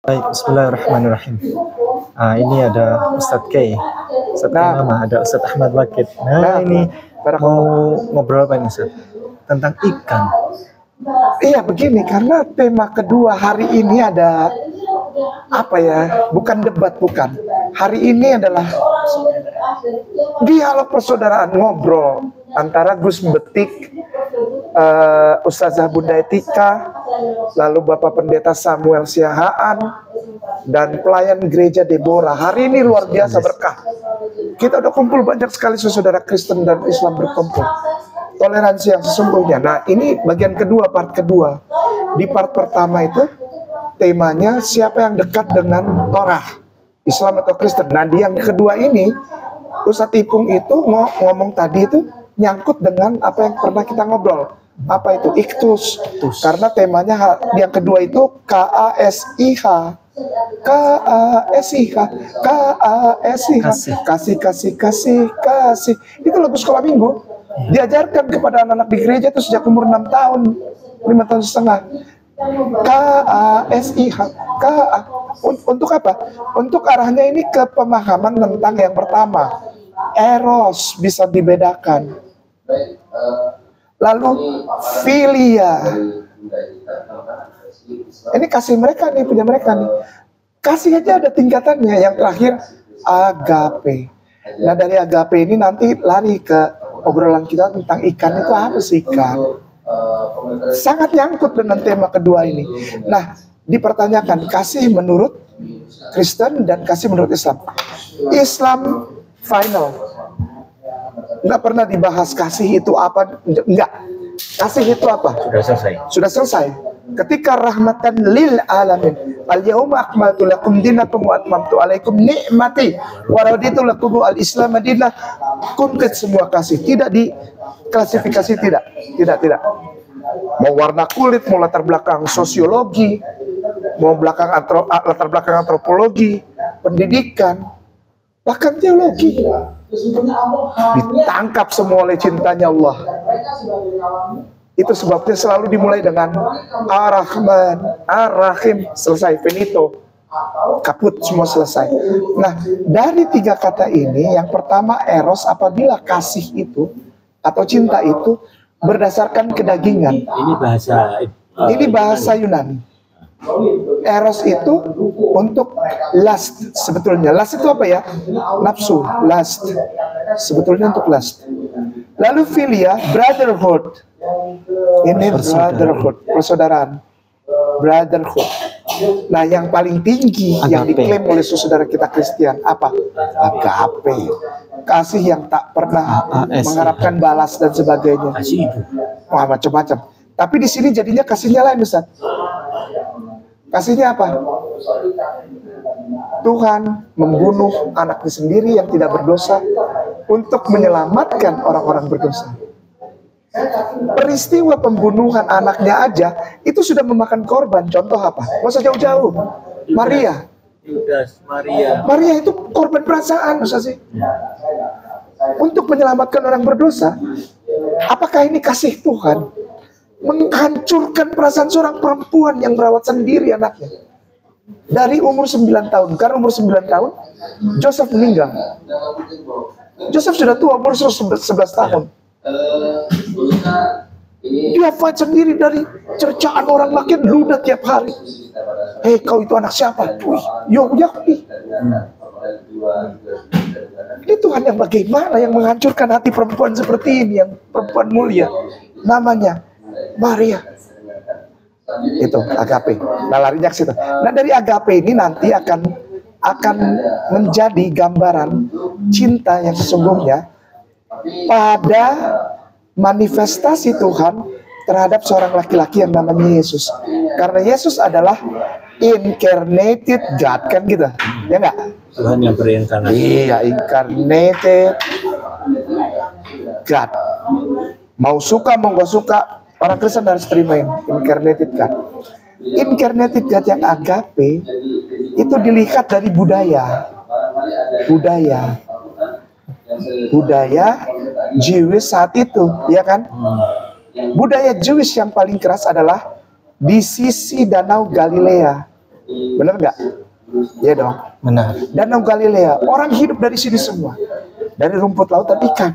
Baik, bismillahirrahmanirrahim. Ini ada Ustadz K. Ustadz K nama, ada Ustadz Ahmad Wakid. Ini mau ngobrol apa nih, Ustadz? Tentang ikan. Iya begini, karena tema kedua hari ini ada apa ya? Bukan debat, bukan. Hari ini adalah dialog persaudaraan, ngobrol antara Gus Betik, Ustazah Bunda Etika, lalu Bapak Pendeta Samuel Siahaan, dan pelayan gereja Deborah. Hari ini luar biasa berkah. Kita udah kumpul banyak sekali saudara Kristen dan Islam berkumpul. Toleransi yang sesungguhnya. Nah, ini bagian kedua, part kedua. Di part pertama itu temanya siapa yang dekat dengan Torah, Islam atau Kristen. Nah, di yang kedua ini Ustadz Ipung itu ngomong tadi itu nyangkut dengan apa yang pernah kita ngobrol. Apa itu? Iktus. Karena temanya yang kedua itu KASIH. KASIH. Kasih. Itu lagu sekolah minggu. Diajarkan kepada anak-anak di gereja itu sejak umur 6 tahun, 5 tahun setengah. KASIH. Untuk apa? Untuk arahnya ini ke pemahaman tentang yang pertama, eros bisa dibedakan. Lalu filia. Ini kasih mereka nih, punya mereka nih. Kasih aja ada tingkatannya. Yang terakhir agape. Nah, dari agape ini nanti lari ke obrolan kita tentang ikan. Itu apa sih ikan? Sangat nyangkut dengan tema kedua ini. Nah, dipertanyakan kasih menurut Kristen dan kasih menurut Islam. Islam final. Nggak pernah dibahas kasih itu apa. Enggak. Kasih itu apa? Sudah selesai. Sudah selesai. Ketika rahmatan lil alamin, al-yauma akmaltu lakum dinakum wa atmamtu alaikum ni'mati wa raditu lakum al-islam madinah. Konkret semua kasih, tidak diklasifikasi, tidak. Mau warna kulit, mau latar belakang sosiologi, mau latar belakang antropologi, pendidikan, bahkan teologi. Ditangkap semua oleh cintanya Allah. Itu sebabnya selalu dimulai dengan Ar-Rahman, Ar-Rahim, selesai, finito, kaput, semua selesai. Nah, dari 3 kata ini, yang pertama eros, apabila kasih itu atau cinta itu berdasarkan kedagingan. Ini bahasa Yunani. Eros itu untuk lust sebetulnya. Lust itu apa ya? Nafsu, lust. Sebetulnya untuk lust. Lalu filia, brotherhood. Ini brotherhood, persaudaraan. Brotherhood. Nah, yang paling tinggi agape, yang diklaim oleh saudara kita Kristen apa? Agape. Kasih yang tak pernah mengharapkan balas dan sebagainya. Kasih itu. Wah, macam-macam. Tapi di sini jadinya kasihnya lain, Ustaz. Kasihnya apa? Tuhan membunuh anaknya sendiri yang tidak berdosa untuk menyelamatkan orang-orang berdosa. Peristiwa pembunuhan anaknya aja itu sudah memakan korban. Contoh apa? Nggak usah jauh-jauh. Maria. Maria itu korban perasaan, Ustaz sih. Untuk menyelamatkan orang berdosa. Apakah ini kasih Tuhan? Menghancurkan perasaan seorang perempuan yang merawat sendiri anaknya dari umur 9 tahun. Karena umur 9 tahun Joseph meninggal. Joseph sudah tua, umur 11 tahun. Dia fight sendiri dari cercaan orang makin ludah tiap hari. Hei, kau itu anak siapa? Wih, Yakub. Ini Tuhan yang bagaimana yang menghancurkan hati perempuan seperti ini, yang perempuan mulia, namanya Maria. Itu agape. Nah, larinya ke situ. Nah, dari agape ini nanti akan menjadi gambaran cinta yang sesungguhnya pada manifestasi Tuhan terhadap seorang laki-laki yang namanya Yesus. Karena Yesus adalah incarnated God, kan gitu. Ya enggak? Tuhan yang berinkarnasi. Iya, incarnated God. Mau suka mau gak suka, orang Kristen harus terima incarnated God. Incarnated God yang agape itu dilihat dari budaya Jewish saat itu, ya kan? Budaya Jewish yang paling keras adalah di sisi Danau Galilea. Benar nggak? Ya dong. Benar. Danau Galilea, orang hidup dari sini semua. Dari rumput laut dan ikan.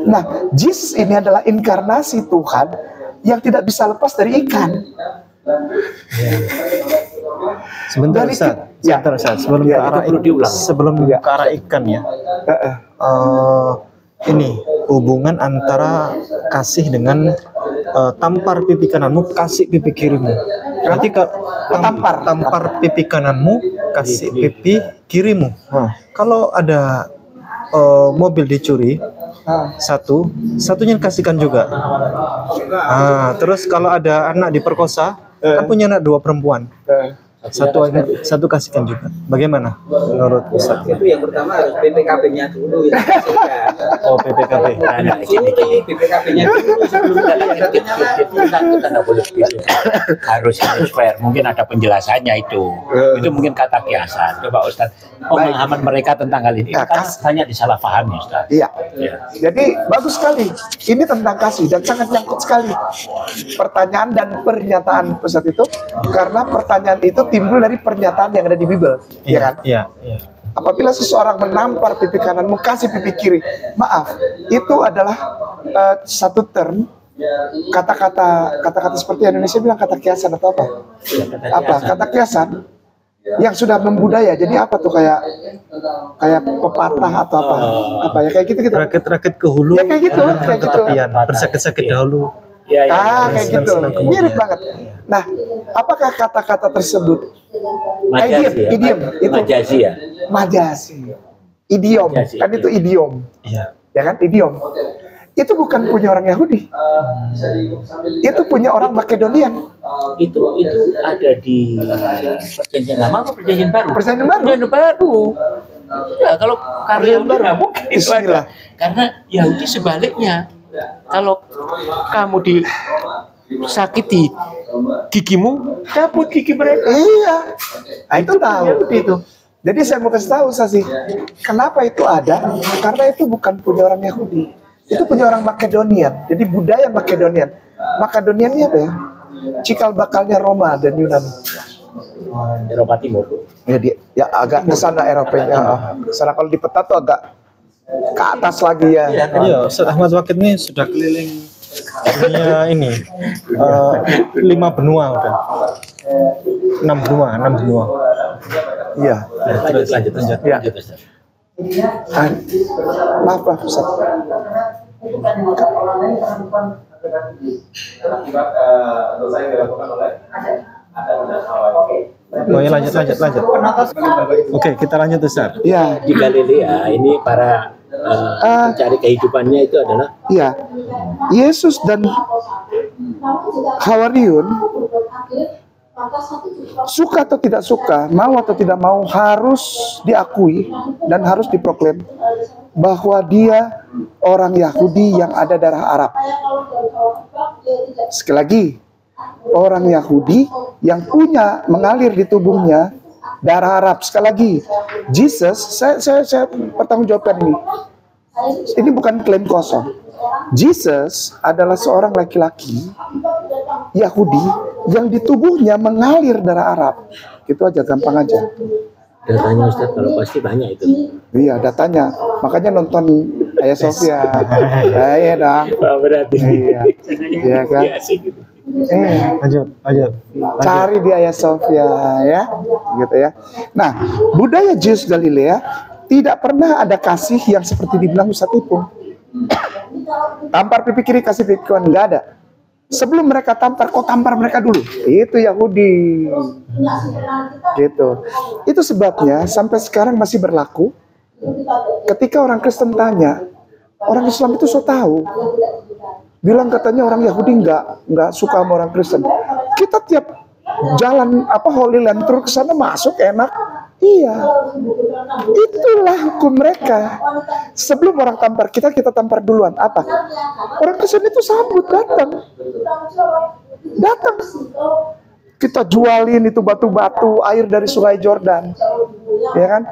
Nah, Yesus ini adalah inkarnasi Tuhan yang tidak bisa lepas dari ikan. Sebentar Dari Ustaz, ya. sebentar Ustaz, sebelum Ya, ke arah itu perlu diulang. sebelum Ya. ke arah ikan ya. Eh, Ini hubungan antara kasih dengan tampar pipi kananmu, kasih pipi kirimu. Berarti tampar pipi kananmu, kasih pipi kirimu. Kalau ada mobil dicuri, satunya kasihkan juga. Terus kalau ada anak diperkosa, kan punya anak 2 perempuan. Satu kasihkan juga. Bagaimana menurut Ustaz? Itu yang pertama harus BPKB-nya dulu ya. Oh, PPKB. Nah, ini BPKB-nya dulu sebelum Kita nggak boleh begitu. Harus fair. Mungkin ada penjelasannya itu. Itu mungkin kata kiasan. Coba Ustaz, pemahaman mereka tentang hal ini. Ya, Karena banyak disalahpahami Ustaz. Iya. Ya. Jadi bagus sekali. Ini tentang kasih dan sangat nyangkut sekali. Pertanyaan dan pernyataan Ustaz itu, karena pertanyaan itu timbul dari pernyataan yang ada di Bible, ya kan? Iya. Apabila seseorang menampar pipi kananmu, kasih pipi kiri. Maaf, itu adalah satu term, kata-kata seperti Indonesia bilang kata kiasan atau apa? Kata kiasan yang sudah membudaya. Jadi apa tuh, kayak pepatah atau apa? Apa ya, kayak gitu. Rakit-rakit ke hulu, Ya, kayak gitu. ketepian, bersakit-sakit dahulu. Ya, Kayak gitu. senang-senang kemudian. Mirip banget. Nah, apakah kata-kata tersebut Majazi ya. idiom itu Majazi ya. majasi, idiom, Majazi, kan itu idiom, Iya. ya kan, idiom. Itu bukan punya orang Yahudi, itu punya orang Makedonian. Itu ada di perjanjian lama atau perjanjian baru? Perjanjian baru. Perjanjian baru. Ya, kalau karya baru nggak mungkin itu Bismillah. ada. Karena Yahudi sebaliknya. Kalau kamu disakiti gigimu, cabut gigi mereka. Iya, nah, itu tahu. Yahudi itu. Jadi saya mau kasih tahu Sasi, kenapa itu ada? Karena itu bukan punya orang Yahudi, itu punya orang Makedonian. Jadi budaya Makedonian. Makedonian ini apa ya? Cikal bakalnya Roma dan Yunani. Eropa Timur. Ya agak ke sana Eropanya. Sana kalau di peta tuh agak ke atas lagi ya. Iya, Ustaz Ahmad Wakid ini sudah keliling dunia ini 5 benua udah. 6 benua. Iya. Lanjut. Ya. Ustaz. Maaf Ustaz. Oh ya, lanjut. Oke, kita lanjut Ustaz. Iya. Di Galilea ini para mencari kehidupannya itu adalah Iya. Yesus dan Hawariun suka atau tidak suka, mau atau tidak mau, harus diakui dan harus diproklaim bahwa dia orang Yahudi yang ada darah Arab. Sekali lagi, orang Yahudi yang punya mengalir di tubuhnya darah Arab. Sekali lagi, Jesus, saya pertanggungjawabkan ini. Ini bukan klaim kosong. Jesus adalah seorang laki-laki Yahudi yang di tubuhnya mengalir darah Arab. Itu aja, gampang aja. datanya Ustaz, kalau pasti banyak itu. Iya, datanya. Makanya nonton Hagia Sophia. Iya dong. Berarti. Iya. Iya kan? Lanjut. Cari di Hagia Sophia ya. Gitu ya. Nah, budaya Jews Galilea tidak pernah ada kasih yang seperti dibilang Ustaz Ipung. Tampar pipi kiri, kasih pipi kanan, nggak ada. Sebelum mereka tampar, kau tampar mereka dulu. Itu Yahudi. Gitu. Itu sebabnya sampai sekarang masih berlaku. Ketika orang Kristen tanya, orang Islam itu so tahu. Bilang katanya orang Yahudi nggak suka sama orang Kristen. Kita tiap jalan Holy Land Tour ke sana masuk enak. Iya. Itulah hukum mereka. Sebelum orang tampar kita tampar duluan. Apa? Orang Kristen itu sambut, datang. Kita jualin itu batu-batu, air dari Sungai Jordan. Ya kan?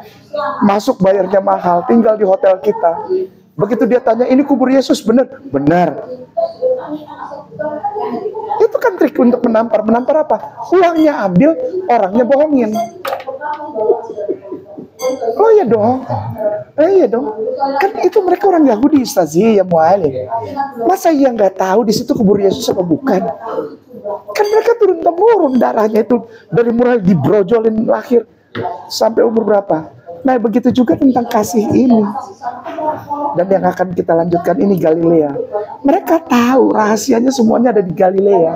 Masuk bayarnya mahal, tinggal di hotel kita. Begitu dia tanya, ini kubur Yesus, benar? Benar. Itu kan trik untuk menampar. Menampar apa? Uangnya ambil, orangnya bohongin. Oh iya dong. Iya dong. Kan itu mereka orang Yahudi, Ustazi, ya mualim. Masa iya nggak tahu di situ kubur Yesus apa bukan? Kan mereka turun-temurun darahnya itu dari mulai dibrojolin lahir sampai umur berapa. Nah begitu juga tentang kasih ini. Dan yang akan kita lanjutkan ini Galilea. Mereka tahu rahasianya semuanya ada di Galilea.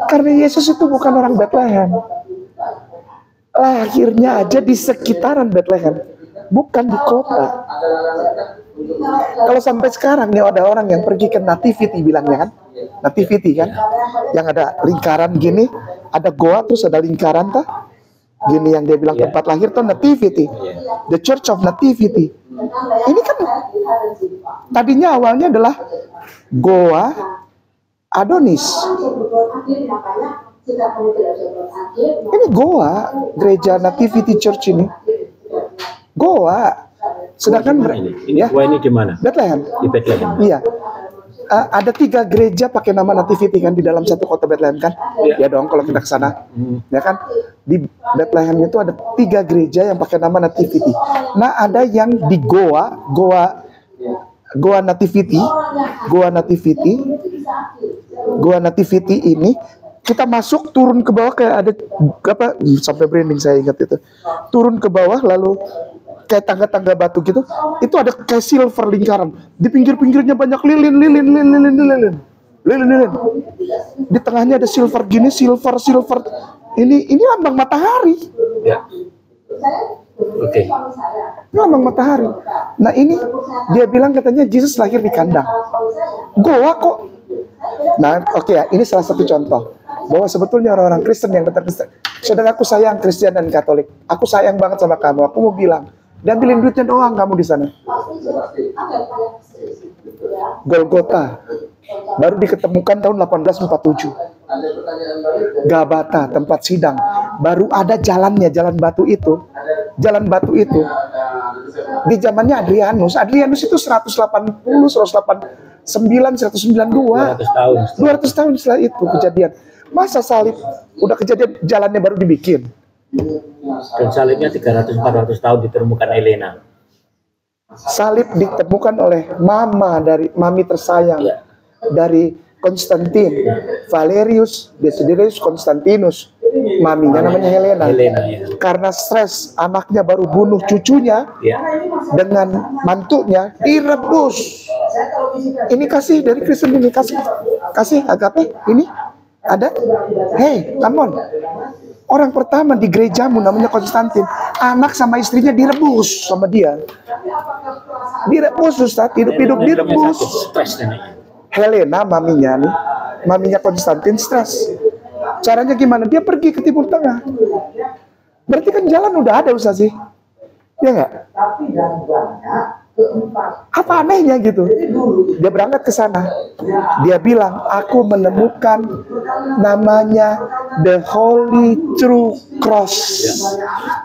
Karena Yesus itu bukan orang Bethlehem. Lahirnya aja di sekitaran Bethlehem, bukan di kota. Kalau sampai sekarang nih ada orang yang pergi ke nativity bilangnya kan, nativity kan, yang ada lingkaran gini, ada goa terus ada lingkaran tuh, gini yang dia bilang tempat lahir tuh nativity, the Church of Nativity. Ini kan tadinya awalnya adalah goa Adonis. Ini goa, gereja Nativity Church ini. Goa. Sedangkan ini goa ini di mana? Bethlehem. Di Bethlehem. Iya. Ada 3 gereja pakai nama Nativity kan di dalam satu kota Bethlehem kan? Ya dong kalau kita ke sana. Ya kan? Di Bethlehem itu ada 3 gereja yang pakai nama Nativity. Nah, ada yang di Goa Nativity. Goa Nativity ini kita masuk turun ke bawah kayak ada apa sampai branding saya ingat itu. Turun ke bawah lalu kayak tangga-tangga batu gitu. Itu ada kayak silver lingkaran. Di pinggir-pinggirnya banyak lilin. Di tengahnya ada silver gini, silver. Ini lambang matahari. Ya. Oke. Ini lambang matahari. Nah, ini dia bilang katanya Yesus lahir di kandang. Goa kok. Nah, oke ya, ini salah satu contoh bahwa sebetulnya orang-orang Kristen yang datang Kristen, saudara aku sayang Kristen dan Katolik, aku sayang banget sama kamu, aku mau bilang, dan ambilin duitnya doang kamu di sana. Golgota baru diketemukan tahun 1847. Gabata tempat sidang baru ada jalannya, jalan batu itu di zamannya Adrianus itu 180, 189, 192, 200 tahun setelah itu kejadian. Masa salib udah kejadian jalannya baru dibikin. Dan salibnya 300-400 tahun ditemukan Helena. Salib ditemukan oleh mami tersayang dari Konstantin, Valerius Desiderius Constantinus. Maminya namanya Helena. Karena stres anaknya baru bunuh cucunya dengan mantunya direbus. Ini kasih dari Kristen ini, kasih agape ini ada. Hey, come on. Orang pertama di gerejamu namanya Konstantin, anak sama istrinya direbus sama dia. Direbus, Ustaz, hidup-hidup direbus. Helena maminya Konstantin stres. Caranya gimana? Dia pergi ke Timur Tengah. Berarti kan jalan udah ada, Ustaz sih. Ya nggak? Apa anehnya gitu? Dia berangkat ke sana. Dia bilang, aku menemukan namanya The Holy True Cross.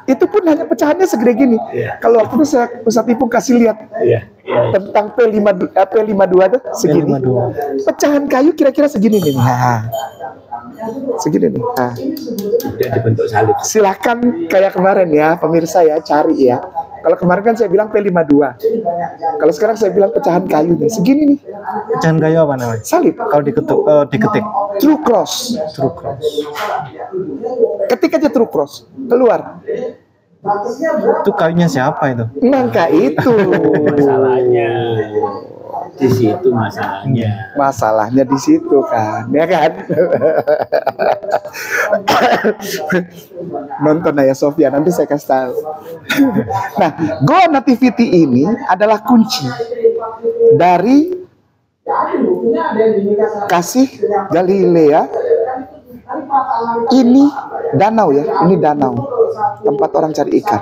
Itu pun hanya pecahannya segede gini. Kalau waktu itu Ustaz Ipung kasih lihat tentang P52 tuh segini. Pecahan kayu kira-kira segini nih. Segini nih. Dia dibentuk salib. Silahkan kayak kemarin ya, pemirsa ya, cari ya. Kalau kemarin kan saya bilang P52. Kalau sekarang saya bilang pecahan kayu nih, segini nih. Pecahan kayu apa namanya? Salib. Kalau diketik. True Cross. True Cross. Ketik aja True Cross, keluar. Itu kayunya siapa itu? Nangka itu. Masalahnya di situ masalahnya. Masalahnya di situ kan, ya kan? Nonton ya Sofia, nanti saya kasih tahu. Nah, Goa Nativity ini adalah kunci dari kasih Galilea. Ini danau ya, ini danau tempat orang cari ikan.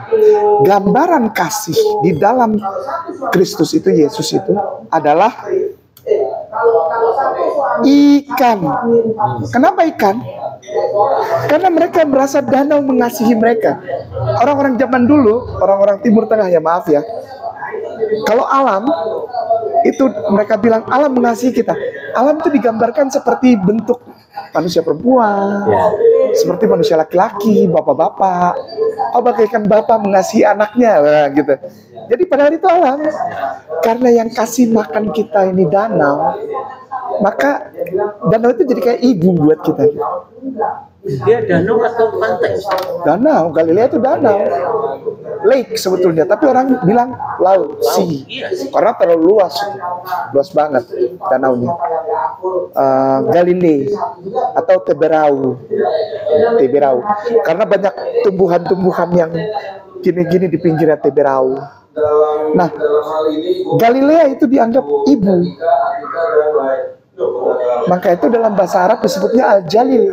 Gambaran kasih di dalam Kristus itu, Yesus itu adalah ikan. Kenapa ikan? Karena mereka merasa danau mengasihi mereka. Orang-orang zaman dulu, orang-orang Timur Tengah ya, maaf ya. Kalau alam itu mereka bilang alam mengasihi kita. Alam itu digambarkan seperti bentuk manusia perempuan, Ya. seperti manusia laki-laki, bapak-bapak. Oh, bagaikan bapak mengasihi anaknya, nah, gitu. Jadi pada hari itu alam, karena yang kasih makan kita ini danau, maka danau itu jadi kayak ibu buat kita. Dia danau atau pantai? Danau, Galilea itu danau, lake sebetulnya, tapi orang bilang laut, sea, Iya sih. karena terlalu luas banget danaunya. Galilea atau Teberau, karena banyak tumbuhan-tumbuhan yang gini-gini di pinggirnya Teberau. Nah, Galilea itu dianggap ibu, maka itu dalam bahasa Arab disebutnya Al-Jalil.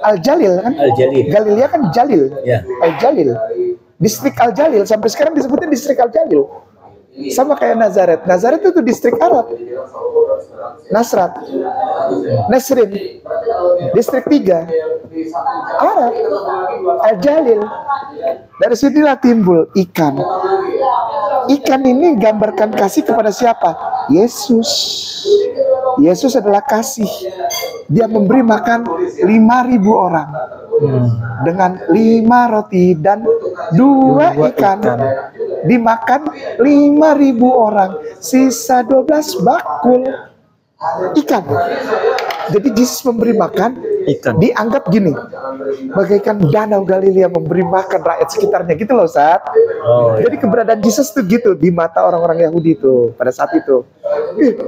Al-Jalil kan? Al-Jalil. Galilea kan Jalil. Ya. Al-Jalil. Distrik Al-Jalil sampai sekarang disebutnya distrik Al-Jalil. Sama kayak Nazaret. Nazaret itu distrik Arab. Nasrat. Nasrin. Distrik 3. Arab. Al-Jalil. Dari sinilah timbul ikan. Ikan ini gambarkan kasih kepada siapa? Yesus. Yesus adalah kasih. Dia memberi makan 5.000 orang dengan 5 roti dan 2 ikan. Dimakan 5.000 orang, sisa 12 bakul ikan. Jadi Yesus memberi makan Ikan. dianggap gini, bagaikan danau Galilea memberi makan rakyat sekitarnya gitu loh, Ustaz. Oh, Jadi keberadaan Yesus tuh gitu di mata orang-orang Yahudi tuh pada saat itu.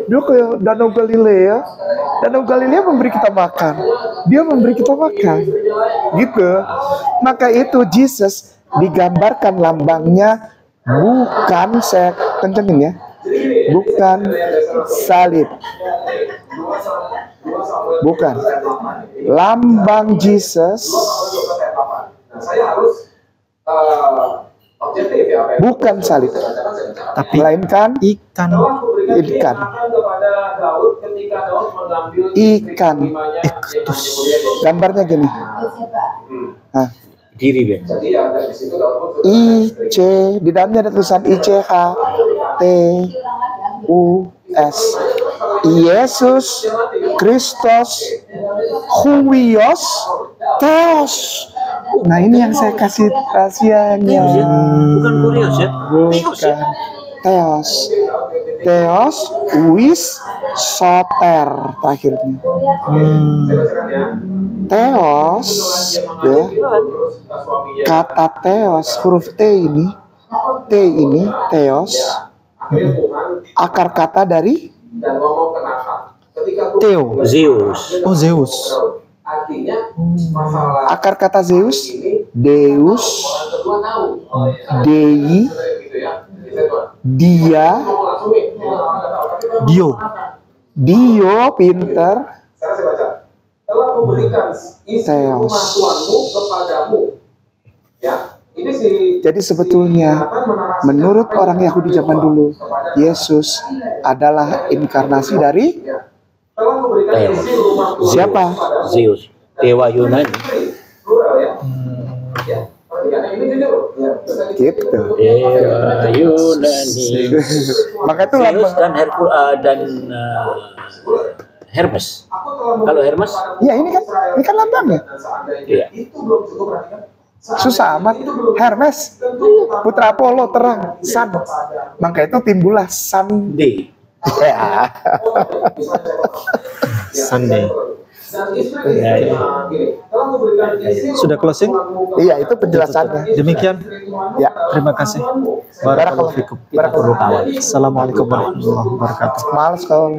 Dia kayak danau Galilea. Danau Galilea memberi kita makan. Dia memberi kita makan. Gitu. Maka itu Yesus digambarkan lambangnya bukan, saya kencengin ya, bukan salib. Bukan. Lambang Yesus bukan salib, Tapi melainkan ikan. ikan. Ikan. Iktus. Gambarnya gini. Nah, diri Ben. IC, di dalamnya ada tulisan ICH T U S. Yesus Kristus Huios Theos. Nah, ini yang saya kasih rahasianya. Bukan kurios ya. Teos ya. Bukan. Theos. Theos wis soter akhirnya. Theos ya. Kata theos, huruf T ini theos, akar kata dari Theo. Zeus. Oh, Zeus. akar kata Zeus, Deus, Dei, Dia, Dio. Dio, pinter, Theos. Jadi sebetulnya menurut orang Yahudi zaman dulu, Yesus adalah inkarnasi dari Theos. siapa? Zeus. Dewa Yunani. Gitu. Dewa Yunani. Maka itu Zeus lambang. dan Hermes. Kalau Hermes, Ya ini kan lambangnya. iya. Susah amat. Hermes, putra Apollo, terang, sun. Maka itu timbullah sun. D. Ya. Sunday. Ya, ya. Sudah closing? Iya, itu penjelasannya. Demikian. Ya. Terima kasih. Barakallahu fikum. Barakallahu. Assalamualaikum warahmatullahi wabarakatuh. Males kalau